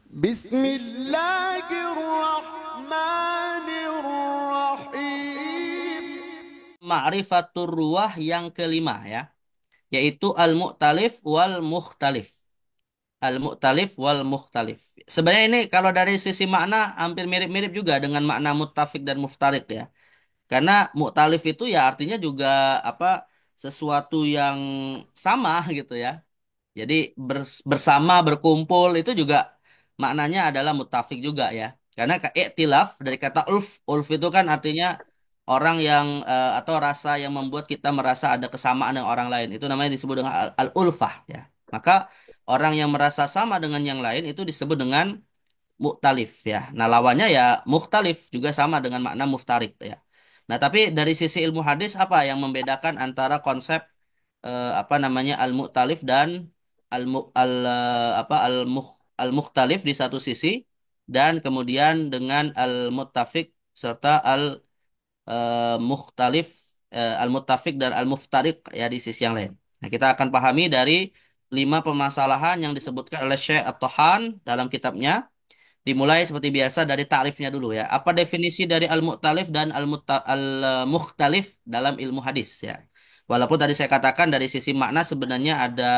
بسم الله الرحمن الرحيم. Ma'rifatur ruwah yang kelima ya, yaitu al-mu'talif wal mukhtalif. Al-mu'talif wal mukhtalif. Sebenarnya ini kalau dari sisi makna hampir mirip-mirip juga dengan makna muttafik dan muftarik ya. Karena mu'talif itu ya artinya juga apa sesuatu yang sama gitu ya. Jadi bersama berkumpul itu juga maknanya adalah mutafik juga ya. Karena iktilaf dari kata ulf, ulf itu kan artinya orang yang atau rasa yang membuat kita merasa ada kesamaan dengan orang lain. Itu namanya disebut dengan al-ulfah ya. Maka orang yang merasa sama dengan yang lain itu disebut dengan mu'talif ya. Nah, lawannya ya mukhtalif juga sama dengan makna muftarik ya. Nah, tapi dari sisi ilmu hadis apa yang membedakan antara konsep apa namanya al-mu'talif dan al-mukhtalif di satu sisi dan kemudian dengan al-muttafiq serta al-mukhtalif al-muttafiq dan al-muftariq ya di sisi yang lain. Nah, kita akan pahami dari 5 permasalahan yang disebutkan oleh Syekh At-Tahan dalam kitabnya. Dimulai seperti biasa dari ta'rifnya dulu ya. Apa definisi dari al-mu'talif dan al-mukhtalif dalam ilmu hadis ya. Walaupun tadi saya katakan dari sisi makna sebenarnya ada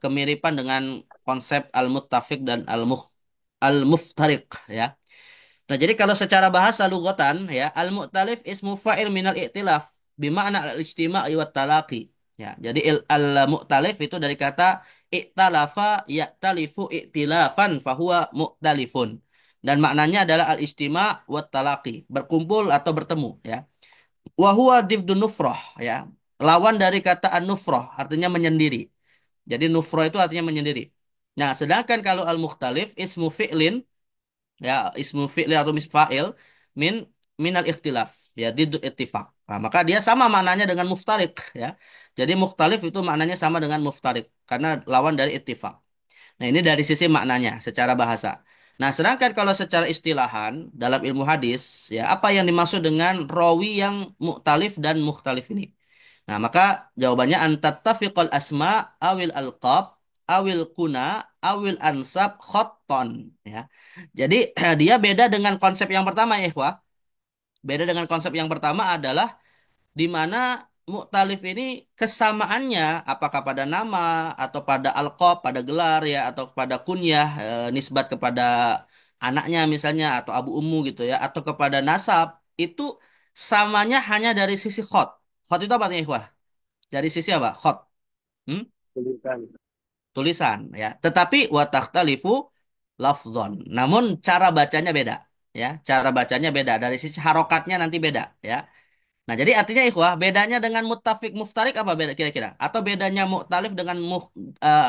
kemiripan dengan konsep al-muttafiq dan al-muftariq ya. Nah, jadi kalau secara bahasa lugatan ya, al-mu'talif ismu fa'il minal i'tilaf bima'na al-ijtima'i wat talaqi. Ya, jadi al-mu'talif itu dari kata i'talafa ya'talifu i'tilafan fahuwa mu'talifun. Dan maknanya adalah al-ijtima' wat talaqi, berkumpul atau bertemu ya. Wa huwa difdun nufrah ya. Lawan dari kata an-nufrah artinya menyendiri. Jadi nufrah itu artinya menyendiri. Nah, sedangkan kalau al-mukhtalif ismu fi'lin ya ismu fi'li atau misfa'il min minal ikhtilaf ya didul ittifaq. Nah, maka dia sama maknanya dengan muftarik ya. Jadi mukhtalif itu maknanya sama dengan muftarik karena lawan dari ittifaq. Nah, ini dari sisi maknanya secara bahasa. Nah, sedangkan kalau secara istilahan dalam ilmu hadis ya apa yang dimaksud dengan rawi yang mukhtalif dan mukhtalif ini? Nah, maka jawabannya antattafiqal asma awil alqab awil kuna awil ansab khotton ya. Jadi dia beda dengan konsep yang pertama ya, ikhwah. Beda dengan konsep yang pertama adalah di mana mu'talif ini kesamaannya apakah pada nama atau pada alqab, pada gelar ya atau pada kunyah nisbat kepada anaknya misalnya atau abu ummu gitu ya atau kepada nasab itu samanya hanya dari sisi khot. Khot itu apa artinya, ikhwah? Dari sisi apa? Khot. Hmm? Tulisan. Tulisan ya. Tetapi wa takhtalifu lafzon. Namun cara bacanya beda ya. Cara bacanya beda dari sisi harokatnya nanti beda ya. Nah, jadi artinya ikhwah, bedanya dengan muttafik muftarik apa beda kira-kira? Atau bedanya mu'talif dengan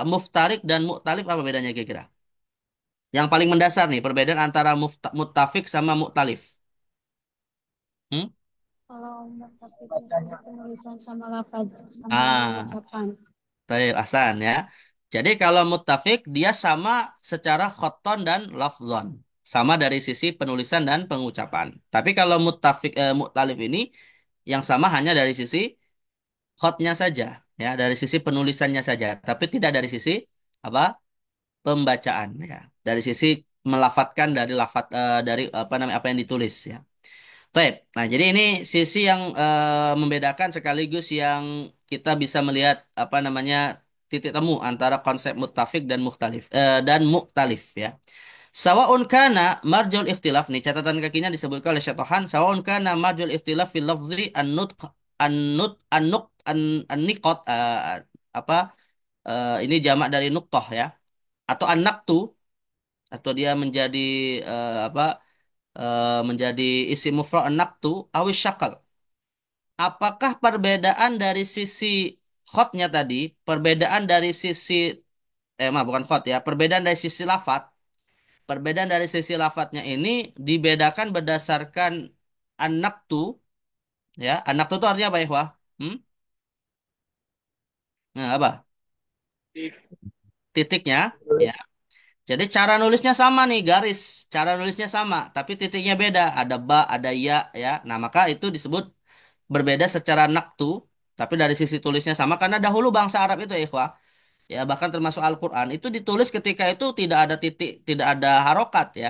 muftarik dan mu'talif apa bedanya kira-kira? Yang paling mendasar nih, perbedaan antara muttafik sama mu'talif. Hmm? Kalau tapi itu penulisan sama lafaz sama Ah, pengucapan. Taib Hasan ya. Jadi kalau muttafik dia sama secara khoton dan lafzon. Sama dari sisi penulisan dan pengucapan. Tapi kalau mu'talif ini yang sama hanya dari sisi khotnya saja. Ya, dari sisi penulisannya saja. Tapi tidak dari sisi apa pembacaan ya. Dari sisi melafatkan dari dari apa namanya apa yang ditulis ya. Baik. Nah, jadi ini sisi yang membedakan sekaligus yang kita bisa melihat apa namanya titik temu antara konsep muttafik dan dan mukhtalif ya. Sawaun kana marjul ikhtilaf nih catatan kakinya disebutkan oleh Syatohan sawaun kana marjul ikhtilaf fil lafzi an-nutq an-nut an-niqat apa ini jamak dari nuqtah ya atau an-naqtu atau dia menjadi apa menjadi isim mufrad an-naqtu awis syakal. Apakah perbedaan dari sisi khotnya tadi, perbedaan dari sisi bukan khot ya, perbedaan dari sisi lafat, perbedaan dari sisi lafadznya ini dibedakan berdasarkan an-naqtu ya. An-naqtu itu artinya apa ya, Wah? Hmm? Nah, apa? Titiknya ya. Jadi cara nulisnya sama nih, garis. Cara nulisnya sama, tapi titiknya beda. Ada ba, ada ya, ya. Nah, maka itu disebut berbeda secara naktu, tapi dari sisi tulisnya sama. Karena dahulu bangsa Arab itu ya, ikhwah, ya bahkan termasuk Al-Qur'an itu ditulis ketika itu tidak ada titik, tidak ada harokat ya.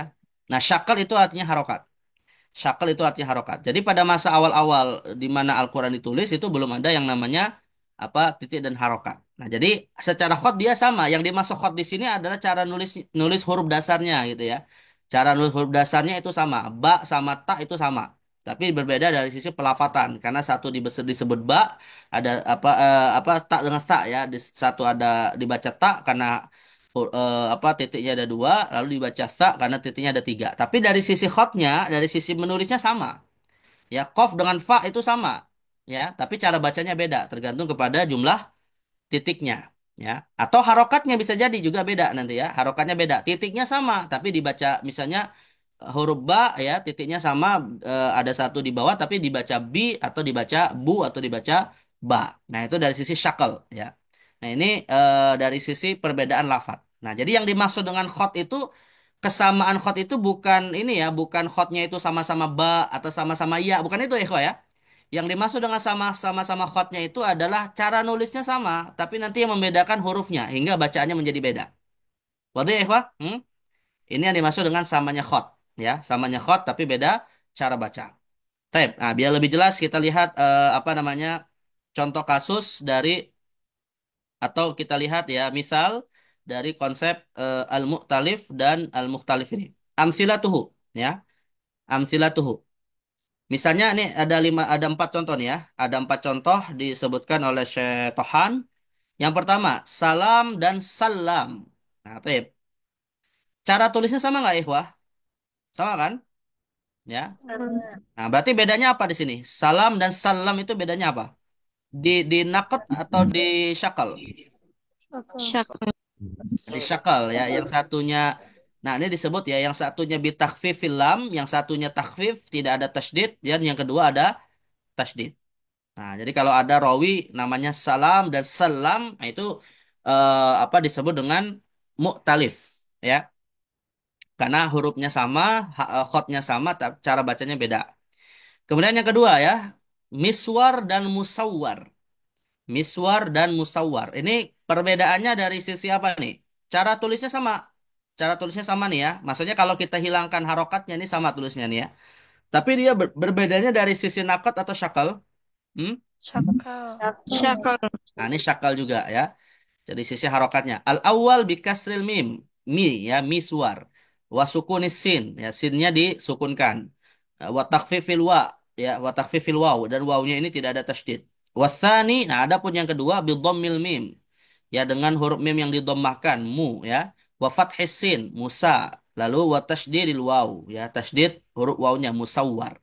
Nah, syakal itu artinya harokat. Syakal itu artinya harokat. Jadi pada masa awal-awal di mana Al-Quran ditulis itu belum ada yang namanya apa titik dan harokat. Nah, jadi secara khot dia sama. Yang dimaksud khot di sini adalah cara nulis nulis huruf dasarnya gitu ya. Cara nulis huruf dasarnya itu sama. Ba sama ta itu sama. Tapi berbeda dari sisi pelafatan karena satu disebut ba, ada apa ta dengan sa ya. Satu ada dibaca ta karena apa titiknya ada dua, lalu dibaca sa karena titiknya ada tiga. Tapi dari sisi khotnya, dari sisi menulisnya sama. Ya, kof dengan fa itu sama. Ya, tapi cara bacanya beda, tergantung kepada jumlah titiknya. Ya, atau harokatnya bisa jadi juga beda nanti ya. Harokatnya beda, titiknya sama, tapi dibaca misalnya huruf ba ya, titiknya sama, ada satu di bawah, tapi dibaca bi atau dibaca bu atau dibaca ba. Nah, itu dari sisi syakal ya. Nah, ini dari sisi perbedaan lafadz. Nah, jadi yang dimaksud dengan khot itu kesamaan khot itu bukan ini ya, bukan khotnya itu sama-sama ba atau sama-sama ya, bukan itu ya, ya. Yang dimaksud dengan sama-sama khotnya itu adalah cara nulisnya sama, tapi nanti yang membedakan hurufnya hingga bacaannya menjadi beda. Waduh ya, ikhwah? Ini yang dimaksud dengan samanya khot, ya, samanya khot tapi beda cara baca. Taib. Nah, biar lebih jelas kita lihat apa namanya contoh kasus dari atau kita lihat ya misal dari konsep al-mu'talif dan al-mukhtalif ini. Amsilatuhu, ya. Amsilatuhu. Misalnya ini ada empat contoh nih ya. Ada empat contoh disebutkan oleh Syekh Tohan. Yang pertama, salam dan salam. Nah, taib. Cara tulisnya sama nggak, Ikhwah? Sama kan? Ya. Nah, berarti bedanya apa di sini? Salam dan salam itu bedanya apa? Di nakut atau di syakal? Syakal. Di syakal ya. Yang satunya, nah ini disebut ya, yang satunya bitakfif lam, yang satunya takfif tidak ada tasdid, dan yang kedua ada tasdid. Nah, jadi kalau ada rawi namanya salam dan salam, nah itu apa disebut dengan mu'talif ya. Karena hurufnya sama, khotnya sama, tapi cara bacanya beda. Kemudian yang kedua ya, miswar dan musawwar. Miswar dan musawwar. Ini perbedaannya dari sisi apa nih? Cara tulisnya sama. Cara tulisnya sama nih ya. Maksudnya kalau kita hilangkan harokatnya ini sama tulisnya nih ya. Tapi dia berbedanya dari sisi nakat atau syakal. Hmm? Syakal. Syakal. Nah, ini syakal juga ya. Jadi sisi harokatnya. Al awal bi kasril mim. Mi ya, miswar. Wa sukunis sin ya, sinnya disukunkan. Wa takhfifil wa ya, wa takhfifil waw dan wawnya ini tidak ada tasydid. Wasani, nah ada pun yang kedua bi dhammil mim. Ya dengan huruf mim yang didommahkan mu ya. Wa fathis sin Musa. Lalu wa tasydidil waw ya, tasydid huruf wawnya musawwar.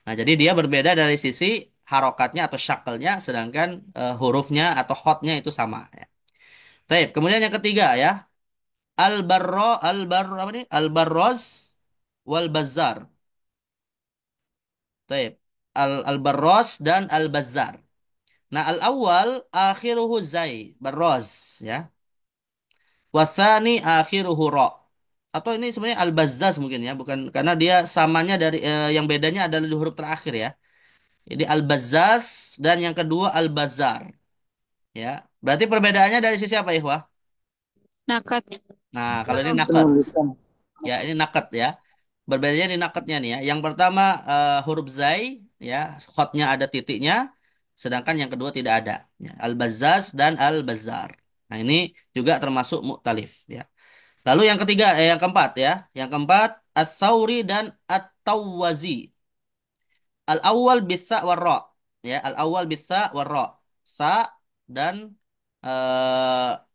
Nah, jadi dia berbeda dari sisi harokatnya atau syakalnya sedangkan hurufnya atau khotnya itu sama ya. Baik, kemudian yang ketiga ya, apa nih? Al-barroz wal bazar. Baik. Al-barroz dan al-bazar. Nah, al-awwal akhiruhu zai, barroz ya. Wathani akhiruhu ro. Atau ini sebenarnya al-bazzaz mungkin ya, bukan karena dia samanya dari yang bedanya adalah di huruf terakhir ya. Jadi al-bazzaz dan yang kedua al-bazar ya. Berarti perbedaannya dari sisi apa, Ikhwah? Nakat. Nah, kalau ini nakat. Penulisan. Ya, ini nakat ya. Berbedanya di nakatnya nih ya. Yang pertama huruf zai ya, khotnya ada titiknya, sedangkan yang kedua tidak ada. Ya, al-bazzaz dan al-bazzar. Nah, ini juga termasuk mu'talif ya. Lalu yang ketiga, yang keempat ya. Yang keempat ats-tsauri dan at-tawwazi. Al-awwal bisa warra. Ya, al-awwal bisa warra. Sa dan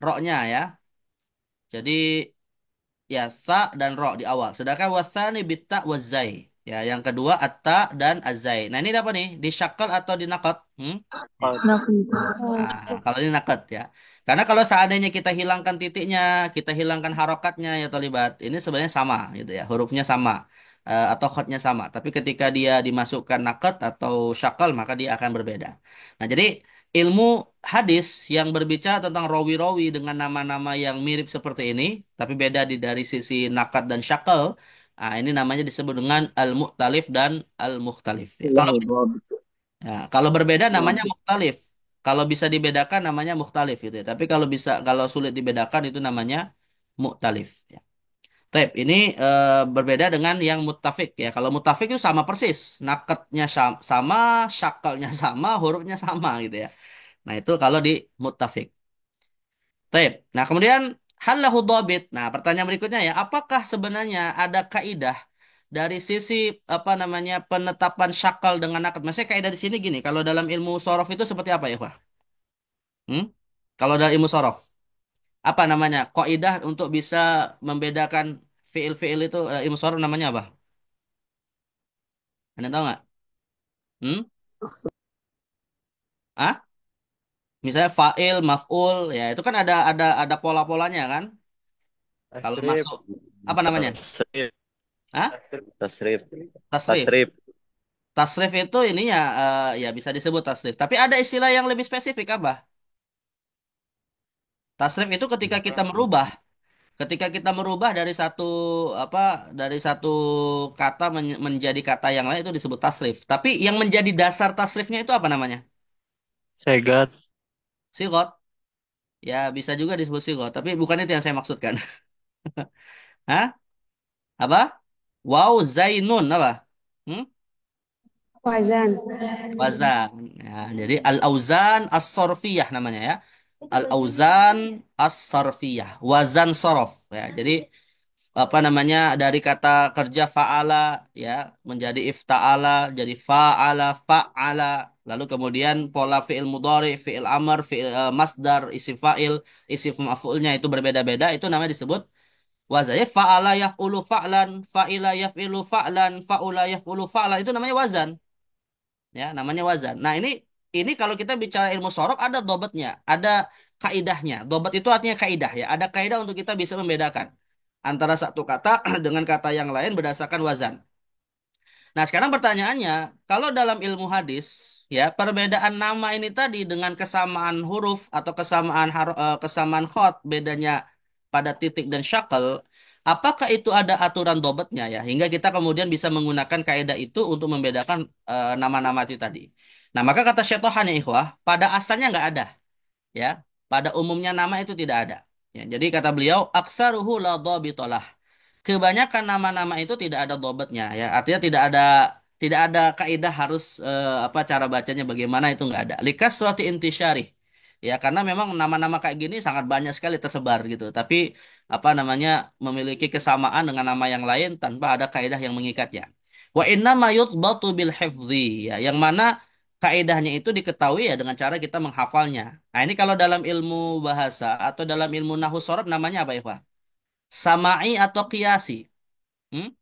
ro-nya ya. Jadi ya sa dan ro di awal. Sedangkan wasani bitta wazai. Ya, yang kedua atta dan azai. Nah, ini apa nih? Disyakal atau dinakat? Nah, kalau ini nakat ya. Karena kalau seandainya kita hilangkan titiknya, kita hilangkan harokatnya ya tolibat, ini sebenarnya sama gitu ya. Hurufnya sama atau khotnya sama. Tapi ketika dia dimasukkan nakat atau syakal, maka dia akan berbeda. Nah, jadi ilmu hadis yang berbicara tentang rawi-rawi dengan nama-nama yang mirip seperti ini, tapi beda dari sisi nakat dan syakal, nah, ini namanya disebut dengan al-mu'talif dan al-mukhtalif. Ya, kalau berbeda namanya mukhtalif. Kalau bisa dibedakan namanya mukhtalif gitu ya. Tapi kalau sulit dibedakan itu namanya mukhtalif ya. Taib, ini berbeda dengan yang muttafik ya. Kalau muttafik itu sama persis, naketnya sama, syakalnya sama, hurufnya sama gitu ya. Nah, itu kalau di muttafik. Taib. Nah, kemudian halahu dhabit. Nah, pertanyaan berikutnya ya, apakah sebenarnya ada kaidah dari sisi apa namanya penetapan syakal dengan nakat? Maksudnya kaidah di sini gini, kalau dalam ilmu sorof itu seperti apa ya, Pak? Hmm? Kalau dalam ilmu sorof, apa namanya? Kaidah untuk bisa membedakan fiil-fiil itu ilmu sorof namanya apa? Anda tahu nggak? Hmm? Ah? Misalnya fa'il, maf'ul, ya itu kan ada pola-polanya kan? Kalau Tasrif. masuk apa namanya? Tasrif, Ah? tasrif, Tasrif. tasrif. Tasrif itu ininya ya bisa disebut tasrif. Tapi ada istilah yang lebih spesifik apa? Tasrif itu ketika kita merubah dari satu apa dari satu kata menjadi kata yang lain itu disebut tasrif. Tapi yang menjadi dasar tasrifnya itu apa namanya? Segat. Sigot. Ya bisa juga disebut sigot. Tapi bukan itu yang saya maksudkan. Hah? Apa? Wow, Zainun apa? Hmm? Wazan. Wazan. Ya, jadi al-auzan as-sorfiyah namanya ya. Al-auzan as-sorfiyah. Wazan sorof. Ya, jadi apa namanya dari kata kerja fa'ala ya menjadi ifta'ala jadi fa'ala fa'ala lalu kemudian pola fi'il mudhari fi'il amr fi'il masdar isim fa'il isim maf'ulnya itu berbeda-beda itu namanya disebut wazan ya fa'ala yaf'ulu fa'lan fa'ila yaf'ilu fa'lan fa'ula yaf'ulu fa'lan itu namanya wazan ya namanya wazan. Nah ini kalau kita bicara ilmu sorof ada dobetnya, ada kaidahnya. Dobet itu artinya kaidah ya, ada kaidah untuk kita bisa membedakan antara satu kata dengan kata yang lain berdasarkan wazan. Nah sekarang pertanyaannya, kalau dalam ilmu hadis ya perbedaan nama ini tadi dengan kesamaan huruf atau kesamaan khot bedanya pada titik dan syakal, apakah itu ada aturan dobetnya ya hingga kita kemudian bisa menggunakan kaidah itu untuk membedakan nama-nama itu tadi. Nah maka kata syetohan ya ikhwah, pada asalnya nggak ada ya, pada umumnya nama itu tidak ada. Ya, jadi kata beliau, aksaruhu la dhabitalah. Kebanyakan nama-nama itu tidak ada dobetnya ya artinya tidak ada kaidah harus apa cara bacanya bagaimana itu nggak ada likas suatu intisyarih ya karena memang nama-nama kayak gini sangat banyak sekali tersebar gitu tapi apa namanya memiliki kesamaan dengan nama yang lain tanpa ada kaidah yang mengikatnya wa inna ma yuthbatu bil hifdzi ya yang mana kaidahnya itu diketahui ya dengan cara kita menghafalnya nah ini kalau dalam ilmu bahasa atau dalam ilmu nahwu shorab namanya apa ya Pak? Sama'i atau qiyasi. Hmm?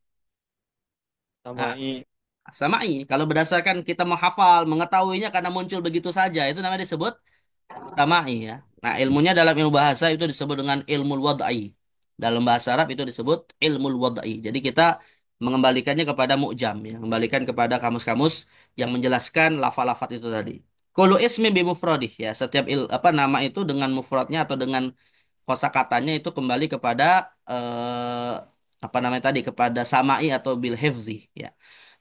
Nah, Samai. sama'i. Kalau berdasarkan kita menghafal, mengetahuinya karena muncul begitu saja, itu namanya disebut sama'i ya. Nah, ilmunya dalam ilmu bahasa itu disebut dengan ilmu wad'i. Dalam bahasa Arab itu disebut ilmu wad'i. Jadi kita mengembalikannya kepada mu'jam ya, mengembalikan kepada kamus-kamus yang menjelaskan lafal-lafal itu tadi. Kullu ismi bimufradih ya, setiap apa nama itu dengan mufradnya atau dengan kosakatanya itu kembali kepada eh, apa namanya tadi kepada samai atau bil hifzi ya.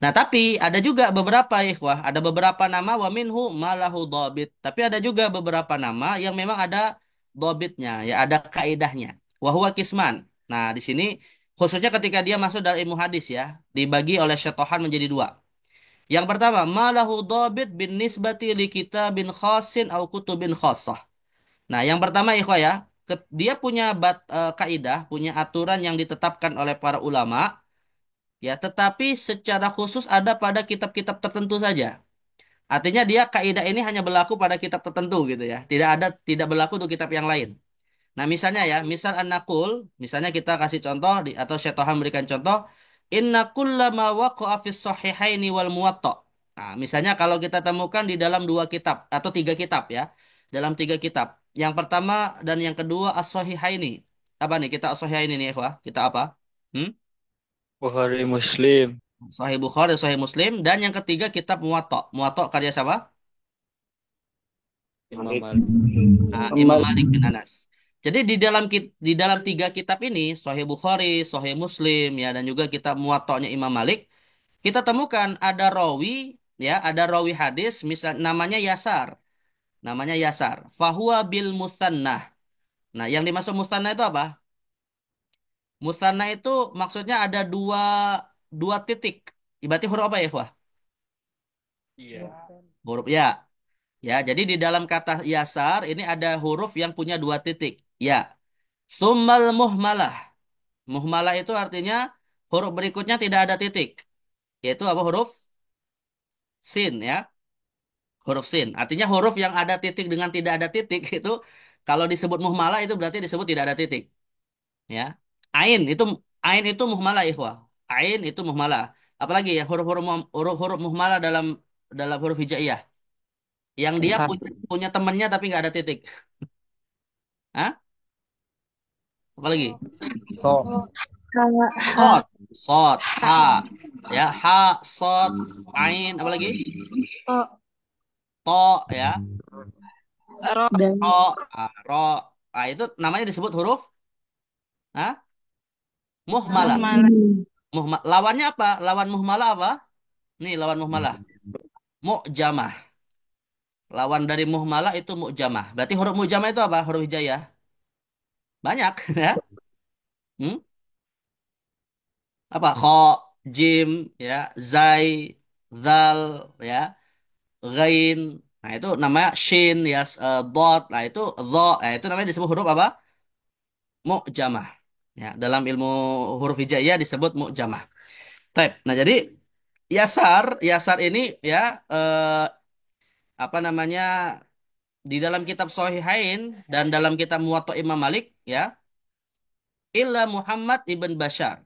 Nah, tapi ada juga beberapa ikhwah, ada beberapa nama wa minhu malahu dhabit. Tapi ada juga beberapa nama yang memang ada dhabitnya, ya ada kaidahnya. Wa huwa kisman. Nah, di sini khususnya ketika dia masuk dalam ilmu hadis ya, dibagi oleh syatohan menjadi dua. Yang pertama, malahu dhabit bin nisbati li kitabin khasin au kutubin khassah. Nah, yang pertama ikhwah ya, dia punya kaidah, punya aturan yang ditetapkan oleh para ulama, ya, tetapi secara khusus ada pada kitab-kitab tertentu saja. Artinya dia kaidah ini hanya berlaku pada kitab tertentu gitu ya. Tidak berlaku untuk kitab yang lain. Nah, misalnya ya, misal an-naqul, misalnya kita kasih contoh atau Syaitan memberikan contoh, inna kullama waqa'a fis sahihaini wal muwatta. Nah, misalnya kalau kita temukan di dalam dua kitab atau tiga kitab ya, dalam tiga kitab. Yang pertama dan yang kedua as-sahihaini. Apa nih kita as-sahihaini nih, Ikhwah? Kita apa? Hmm? Bukhari Muslim. Sahih Bukhari, Sahih Muslim dan yang ketiga kitab Muwatta. Muwatta karya siapa? Imam Malik. Nah, Imam Malik bin Anas. Jadi di dalam tiga kitab ini, Sahih Bukhari, Sahih Muslim, ya dan juga kitab Muwatta'nya Imam Malik, kita temukan ada rawi, ya, ada rawi hadis, misal namanya Yasar. Namanya yasar. Fahuwa bil musannah. Nah, yang dimaksud musannah itu apa? Musannah itu maksudnya ada dua dua titik. Berarti huruf apa ya, Ikhwah? Iya. Huruf ya. Ya, jadi di dalam kata yasar ini ada huruf yang punya dua titik. Ya. Summal muhmalah. Muhmalah itu artinya huruf berikutnya tidak ada titik. Yaitu apa huruf? Sin ya. Huruf sin. Artinya huruf yang ada titik dengan tidak ada titik itu kalau disebut muhmalah itu berarti disebut tidak ada titik. Ya. Ain itu muhmalah ikhwah. Ain itu muhmalah. Apalagi ya huruf-huruf muhmalah dalam dalam huruf hijaiyah yang dia Sat. punya temannya tapi nggak ada titik. Hah? Apalagi? So. Sod, sod, ha, ya, ha, sod, ain, apalagi? To, ya, Dan ro, ro, itu namanya disebut huruf, ah, muhmalah. Lawannya apa? Lawan muhmalah apa? Nih lawan muhmalah. Mu'jamah. Lawan dari muhmalah itu mu'jamah. Berarti huruf mu'jamah itu apa? Huruf hijaiyah. Banyak, ya. Hmm? Apa? Kho, jim, ya, zai, zal, ya. Ghain. Nah, itu namanya shin ya, dot. Nah, itu dha. Nah, itu namanya disebut huruf apa? Mu'jamah. Ya, dalam ilmu huruf hijaiyah disebut mu'jamah. Taib. Nah, jadi yasar ini ya apa namanya di dalam kitab Sahihain dan dalam kitab Muwatta Imam Malik ya, illa Muhammad ibn Bashar.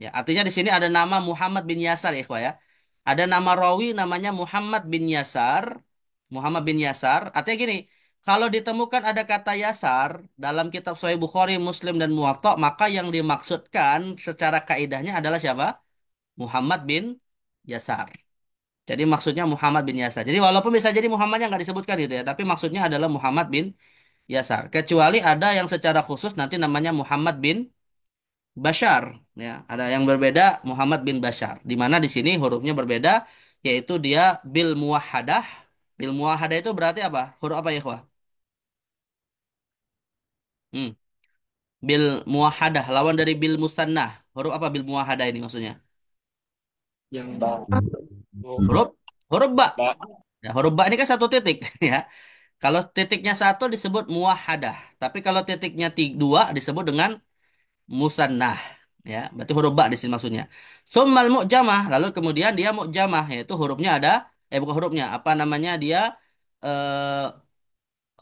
Ya, artinya di sini ada nama Muhammad bin Yasar ya, ikhwah ya. Ada nama rawi namanya Muhammad bin Yasar. Muhammad bin Yasar. Artinya gini, kalau ditemukan ada kata Yasar dalam kitab Sahih Bukhari, Muslim dan Muwatta, maka yang dimaksudkan secara kaidahnya adalah siapa? Muhammad bin Yasar. Jadi maksudnya Muhammad bin Yasar. Jadi walaupun bisa jadi Muhammadnya nggak disebutkan gitu ya, tapi maksudnya adalah Muhammad bin Yasar. Kecuali ada yang secara khusus nanti namanya Muhammad bin Bashar, ya. Ada yang berbeda Muhammad bin Bashar. Di mana di sini hurufnya berbeda, yaitu dia bil muwahhadah. Bil muwahhadah itu berarti apa? Huruf apa ya, ikhwah? Hmm. Bil muwahhadah, lawan dari bil musannah. Huruf apa bil muwahhadah ini maksudnya? Yang ba. Oh, Huruf huruf ba. ba. Ya, huruf ba ini kan satu titik, ya. Kalau titiknya satu disebut muwahhadah, tapi kalau titiknya dua disebut dengan musannah, ya, berarti huruf ba di sini maksudnya. Summal mu'jamah, lalu kemudian dia mu'jamah, yaitu hurufnya ada, bukan hurufnya, apa namanya dia, eh,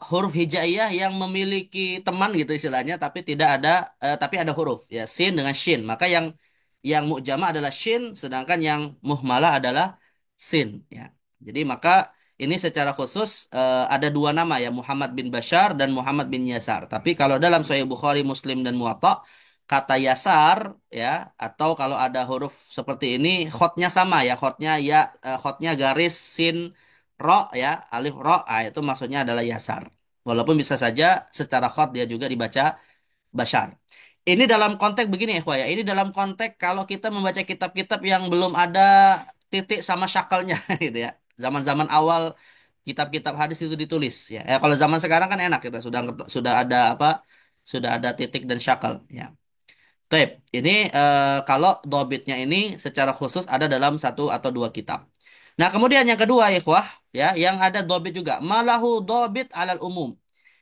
huruf hijaiyah yang memiliki teman gitu istilahnya, tapi tidak ada, tapi ada huruf, ya, sin dengan shin. Maka yang mu'jamah adalah shin, sedangkan yang muhmalah adalah sin, ya. Jadi maka ini secara khusus ada dua nama ya, Muhammad bin Bashar dan Muhammad bin Yasar. Tapi kalau dalam Sahih Bukhari, Muslim dan Muwatta, kata Yasar ya, atau kalau ada huruf seperti ini, khotnya sama ya, khotnya ya, khotnya garis sin ro ya, alif ro, itu maksudnya adalah Yasar. Walaupun bisa saja secara khot dia juga dibaca Bashar. Ini dalam konteks begini ya, ya. Ini dalam konteks kalau kita membaca kitab-kitab yang belum ada titik sama syakalnya gitu ya. Zaman-zaman awal kitab-kitab hadis itu ditulis ya. Kalau zaman sekarang kan enak kita sudah ada apa? Sudah ada titik dan syakal ya. Taib. Ini kalau dobitnya ini secara khusus ada dalam satu atau dua kitab. Nah, kemudian yang kedua, ikhwah, ya, yang ada dobit juga. Malahu dobit alal umum.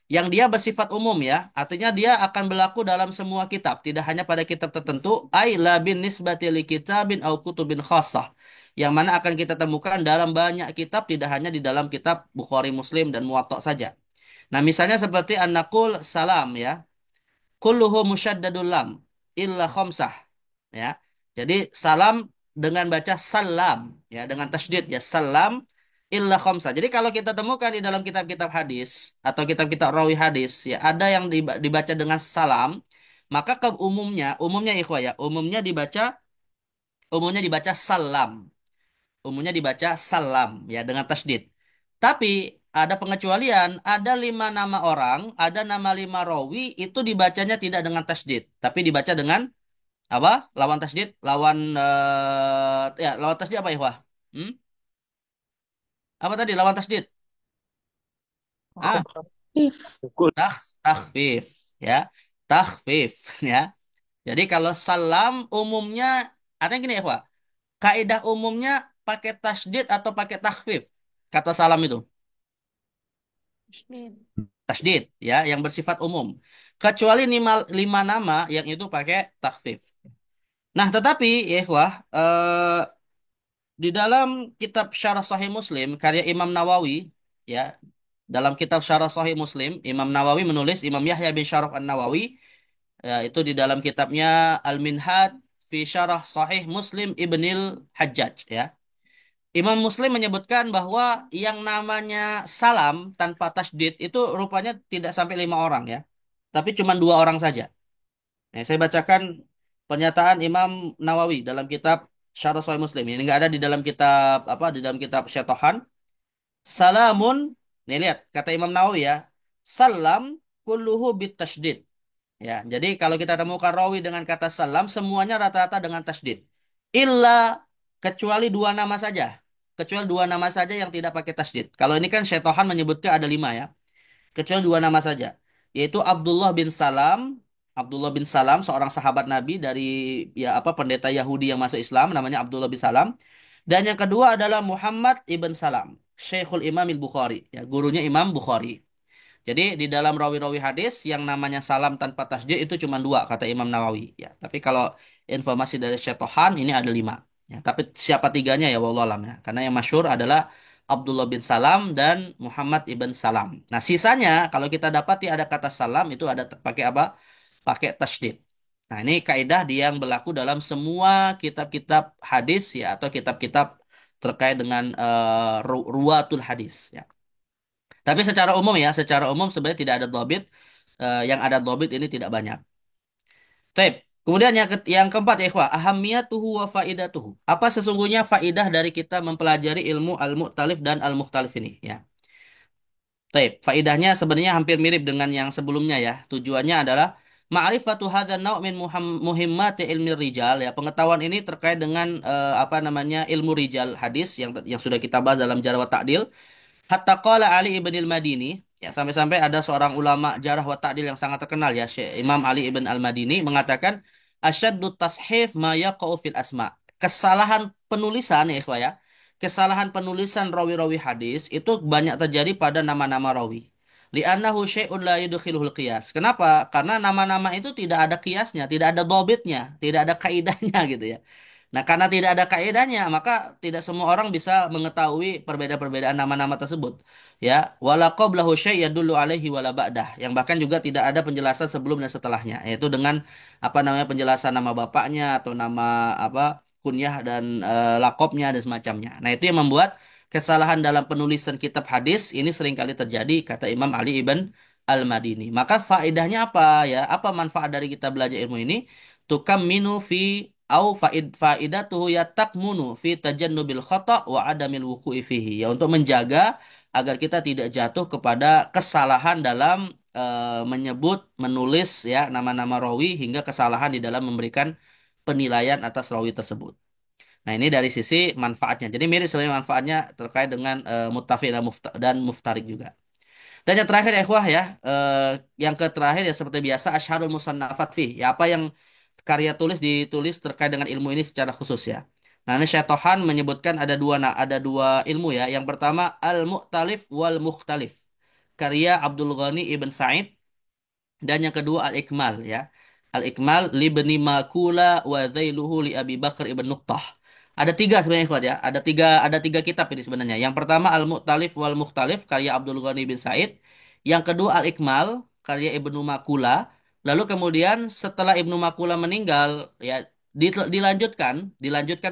Yang dia bersifat umum ya. Artinya dia akan berlaku dalam semua kitab. Tidak hanya pada kitab tertentu. Ay la bin nisbati li kitabin au kutubin khassah. Yang mana akan kita temukan dalam banyak kitab. Tidak hanya di dalam kitab Bukhari, Muslim, dan Muwatta saja. Nah, misalnya seperti an-naqul salam ya. Kulluhu musyaddadul lam illa khamsah ya. Jadi salam dengan baca salam ya, dengan tasydid ya, salam illa khamsah. Jadi kalau kita temukan di dalam kitab-kitab hadis atau kitab-kitab rawi hadis ya, ada yang dibaca dengan salam, maka ke umumnya ikhwah ya, umumnya dibaca salam. Umumnya dibaca salam ya dengan tasydid. Tapi ada pengecualian, ada 5 nama orang, ada nama 5 rawi itu dibacanya tidak dengan tasydid, tapi dibaca dengan apa? Lawan tasydid, lawan tasydid apa ya, Wah? Hmm? Apa tadi lawan tasydid? Ah, If. takhfif ya. Takhfif ya. Jadi kalau salam umumnya artinya gini ya, Pak. Kaidah umumnya pakai tasydid atau pakai takhfif. Kata salam itu. Tasdid. Tasydid ya, yang bersifat umum. Kecuali lima nama yang itu pakai takhfif. Nah, tetapi ya, Ikhwah, di dalam kitab Syarah Sahih Muslim karya Imam Nawawi ya, dalam kitab Syarah Sahih Muslim, Imam Nawawi menulis, Imam Yahya bin Syaraf An-Nawawi, ya, itu di dalam kitabnya Al-Minhaj fi Syarah Sahih Muslim Ibnil Hajjaj ya. Imam Muslim menyebutkan bahwa yang namanya salam tanpa tasydid itu rupanya tidak sampai 5 orang ya, tapi cuma 2 orang saja. Nah, saya bacakan pernyataan Imam Nawawi dalam kitab Syarah Sahih Muslim. Ini nggak ada di dalam kitab apa? Di dalam kitab Syatohan. Salamun, nih lihat kata Imam Nawawi ya. Salam kulluhu bitasydid. Ya, jadi kalau kita temukan rawi dengan kata salam, semuanya rata-rata dengan tasydid. Illa kecuali 2 nama saja. Kecuali 2 nama saja yang tidak pakai tasydid. Kalau ini kan Syatohan menyebutkan ada 5 ya. Kecuali 2 nama saja. Yaitu Abdullah bin Salam. Abdullah bin Salam, seorang sahabat Nabi dari ya apa pendeta Yahudi yang masuk Islam, namanya Abdullah bin Salam. Dan yang kedua adalah Muhammad ibn Salam, Syekhul Imam Al-Bukhari, ya, gurunya Imam Bukhari. Jadi di dalam rawi-rawi hadis yang namanya salam tanpa tasjid itu cuma 2 kata Imam Nawawi. Ya, tapi kalau informasi dari Syetohan ini ada 5. Ya, tapi siapa tiganya ya wallah alam ya. Karena yang masyhur adalah Abdullah bin Salam dan Muhammad ibn Salam. Nah sisanya kalau kita dapati ada kata salam itu ada pakai apa? Pakai tasydid. Nah ini kaidah yang berlaku dalam semua kitab-kitab hadis ya atau kitab-kitab terkait dengan ruwatul hadis ya. Tapi secara umum ya, secara umum sebenarnya tidak ada dhabit. Yang ada dhabit ini tidak banyak. Taib. Kemudian yang keempat ya ikhwah, ahamiyatuhu wa faidatuhu. Apa sesungguhnya faidah dari kita mempelajari ilmu al-mu'talif dan al-mukhtalif ini ya. Taib. Faidahnya sebenarnya hampir mirip dengan yang sebelumnya ya. Tujuannya adalah ma'rifatu hadzal naw' min muhimmati ilmi rijal ya. Pengetahuan ini terkait dengan apa namanya ilmu rijal hadis yang sudah kita bahas dalam jarh wa ta'dil. Hatta qala Ali ibn al-Madini, ya sampai-sampai ada seorang ulama jarah wa ta'dil yang sangat terkenal ya, Syekh Imam Ali ibn al-Madini mengatakan asyaddu tashif ma yaqa'u fil asma. Kesalahan penulisan ya ikhwah ya. Kesalahan penulisan rawi-rawi hadis itu banyak terjadi pada nama-nama rawi. Li'annahu syai'un la yudkhiluhul qiyas. Kenapa? Karena nama-nama itu tidak ada kiasnya, tidak ada dhabitnya, tidak ada kaidahnya gitu ya. Nah, karena tidak ada kaedahnya, maka tidak semua orang bisa mengetahui perbedaan-perbedaan nama-nama tersebut. Ya, wala qablahu syai' yadullu alaihi wala ba'dah. Yang bahkan juga tidak ada penjelasan sebelum dan setelahnya, yaitu dengan apa namanya penjelasan nama bapaknya atau nama apa kunyah dan lakopnya dan semacamnya. Nah, itu yang membuat kesalahan dalam penulisan kitab hadis ini seringkali terjadi kata Imam Ali ibn Al-Madini. Maka faedahnya apa ya? Apa manfaat dari kita belajar ilmu ini? Tukamminu fi au faidatuhu yatakmunu fi tajannubil khata wa adamil wuqu'i fihi. Ya untuk menjaga agar kita tidak jatuh kepada kesalahan dalam menyebut, menulis ya nama-nama rawi hingga kesalahan di dalam memberikan penilaian atas rawi tersebut. Nah, ini dari sisi manfaatnya. Jadi mirip sebenarnya manfaatnya terkait dengan muttafiq dan muftarik juga. Dan yang terakhir ya ikhwah ya, yang terakhir ya seperti biasa asyharul musannafat fi. Ya apa yang karya tulis ditulis terkait dengan ilmu ini secara khusus ya. Nah, ini Syatohan menyebutkan ada dua ilmu ya. Yang pertama al-mu'talif wal mukhtalif. Karya Abdul Ghani Ibn Sa'id dan yang kedua Al-Ikmal ya. Al-Ikmal libni Makula wa Zailuhu li Abi Bakar Ibn Nuqtah. Ada 3 sebenarnya ikhwat ya. Ada tiga kitab ini sebenarnya. Yang pertama Al-Mu'talif wal Mukhtalif karya Abdul Ghani bin Said. Yang kedua Al-Ikmal karya Ibnu Makula. Lalu kemudian setelah Ibnu Makula meninggal ya dilanjutkan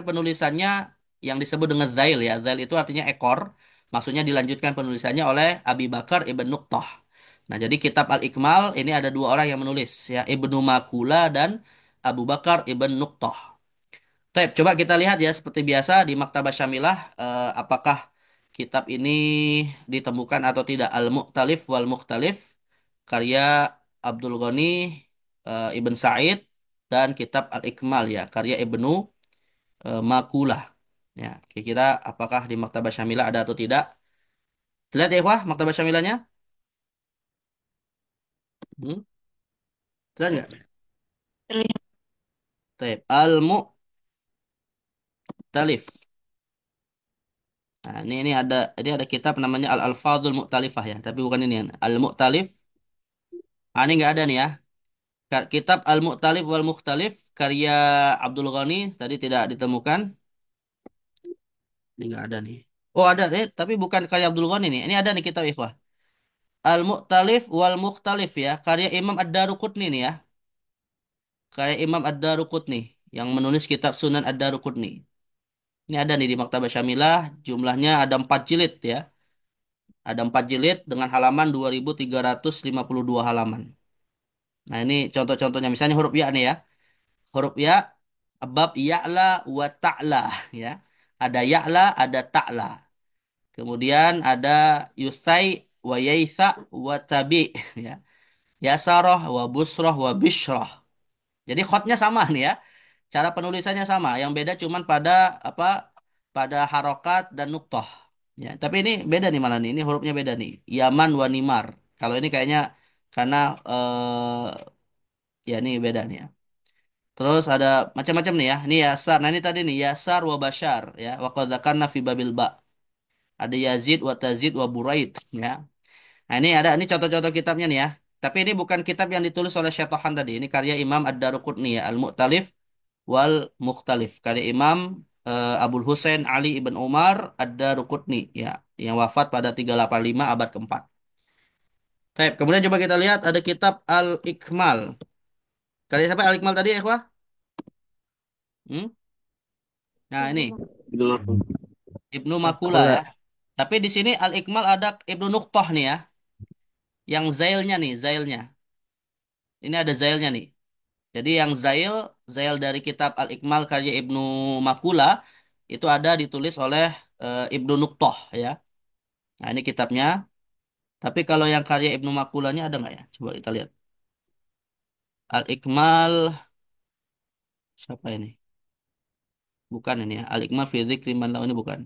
penulisannya yang disebut dengan Zail ya. Zail itu artinya ekor. Maksudnya dilanjutkan penulisannya oleh Abi Bakar Ibn Nuqtah. Nah, jadi kitab Al-Ikmal ini ada 2 orang yang menulis ya, Ibnu Makula dan Abu Bakar Ibn Nuqtah. Baik, coba kita lihat ya seperti biasa di Maktabah Syamilah apakah kitab ini ditemukan atau tidak Al-Mu'talif wal Mukhtalif karya Abdul Ghani Ibn Sa'id dan kitab Al-Ikmal ya karya Ibnu Makulah. Ya, kira-kira apakah di Maktabah Syamilah ada atau tidak? Lihat ya, wah, Maktabah Syamilahnya. Hmm? Terlihat nggak? Terlihat. Taib. Al-Mu'talif. Nah, ini ada kitab namanya Al-Alfadhul Mu'talifah ya, tapi bukan ini ya. Al-Mu'talif. Ah, ini nggak ada nih ya. Kitab Al-Mu'talif wal Mukhtalif karya Abdul Ghani tadi tidak ditemukan. Ini nggak ada nih. Oh, ada tapi bukan karya Abdul Ghani nih. Ini ada nih kitab ikhwah. Al-Mu'talif wal Mukhtalif ya, karya Imam Ad-Daruqutni nih ya. Karya Imam Ad-Daruqutni yang menulis kitab Sunan Ad-Daruqutni. Ini ada nih di Maktabah Syamilah, jumlahnya ada 4 jilid ya. Ada 4 jilid dengan halaman 2.352 halaman. Nah, ini contoh-contohnya. Misalnya huruf ya nih ya. Huruf ya, bab ya'la wa ta'la ya. Ada ya'la, ada ta'la. Kemudian ada yusai wa yaisa wa tabi ya. Yasarah wa busrah wa bishrah. Jadi khotnya sama nih ya. Cara penulisannya sama. Yang beda cuman pada apa? Pada harokat dan nuktoh. Ya, tapi ini beda nih malah nih. Ini hurufnya beda nih. Yaman wa nimar. Kalau ini kayaknya karena ya ini beda nih ya. Terus ada macam-macam nih ya. Ini Yasar. Nah ini tadi nih Yasar wa Bashar ya. Wa qad dzakarna fi babil ba. Ada Yazid wa Tazid wa Buraid ya. Nah ini contoh-contoh kitabnya nih ya. Tapi ini bukan kitab yang ditulis oleh Syatohan tadi. Ini karya Imam Ad-Daruqutni ya. Al-Mu'talif wal Mukhtalif. Karya Imam Abul Husain Ali ibn Umar Ad-Daruqutni ya. Yang wafat pada 385 abad keempat. Baik, kemudian coba kita lihat ada kitab Al-Ikmal. Karya siapa Al-Ikmal tadi ya, Ikhwah? Hmm? Nah Ibnu ini Mas'ud. Dulu Ibnu Makula Makula. ya. Tapi di sini Al-Ikmal ada Ibnu Nuqtah nih ya. Yang zailnya nih, zailnya. Ini ada zailnya nih. Jadi yang zail dari kitab Al-Ikmal karya Ibnu Makula itu ada ditulis oleh Ibnu Nuqtah ya. Nah, ini kitabnya. Tapi kalau yang karya Ibnu Makulanya ada nggak ya? Coba kita lihat. Al-Ikmal siapa ini? Bukan ini ya. Al-Ikmal fi Dzikri Man Lahu, ini bukan.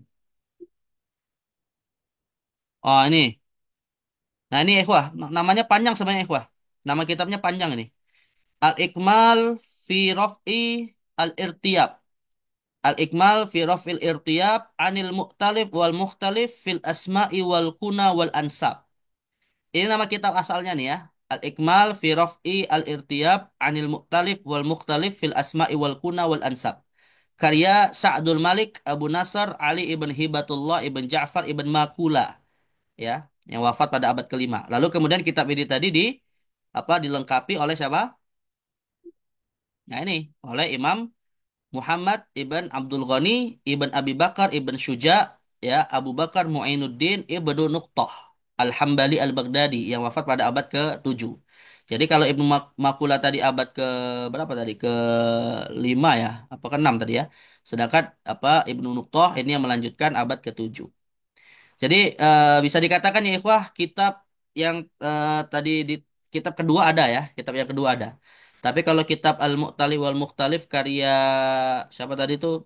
Oh, ini. Nah, ini ikhwah, namanya panjang sebenarnya ikhwah. Nama kitabnya panjang ini. Al-Ikmal fi Raf'i Al-Irtiyab. Al-Ikmal fi Raf'il Irtiyab anil Mu'talif wal Mukhtalif fil Asma'i wal Kuna wal Ansab. Ini nama kitab asalnya nih ya. Al-Ikmal fi Raf'i Al-Irtiyab anil Mu'talif wal Mukhtalif fil Asma'i wal Kuna wal Ansab. Karya Sa'dul Malik Abu Nasr Ali ibn Hibatullah ibn Ja'far ibn Makula ya, yang wafat pada abad kelima. Lalu kemudian kitab ini tadi dilengkapi oleh siapa? Nah ini oleh Imam Muhammad ibn Abdul Ghani ibn Abi Bakar ibn Syuja ya, Abu Bakar Mu'inuddin ibnu Nuqtah Al-Hambali Al-Baghdadi yang wafat pada abad ke-7. Jadi kalau Ibnu Makula tadi abad ke berapa tadi? Ke-5 ya, apa ke-6 tadi ya. Sedangkan Ibnu Nuqtah ini yang melanjutkan abad ke-7. Jadi bisa dikatakan ya ikhwah, kitab yang tadi di kitab kedua ada ya, kitab yang kedua ada. Tapi kalau kitab Al-Mu'talif wal Mukhtalif karya siapa tadi itu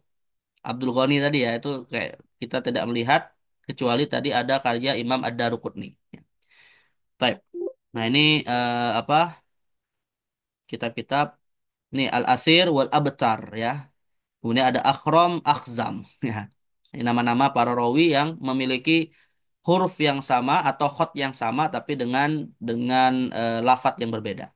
Abdul Ghani tadi ya, itu kayak kita tidak melihat kecuali tadi ada karya Imam Ad-Daruqutni. Baik. Nah, ini apa? Kitab-kitab ini Al-Asir wal Abtar ya. Kemudian ada Akhram Akhzam ya. Ini nama-nama para rawi yang memiliki huruf yang sama atau khot yang sama tapi dengan lafat yang berbeda.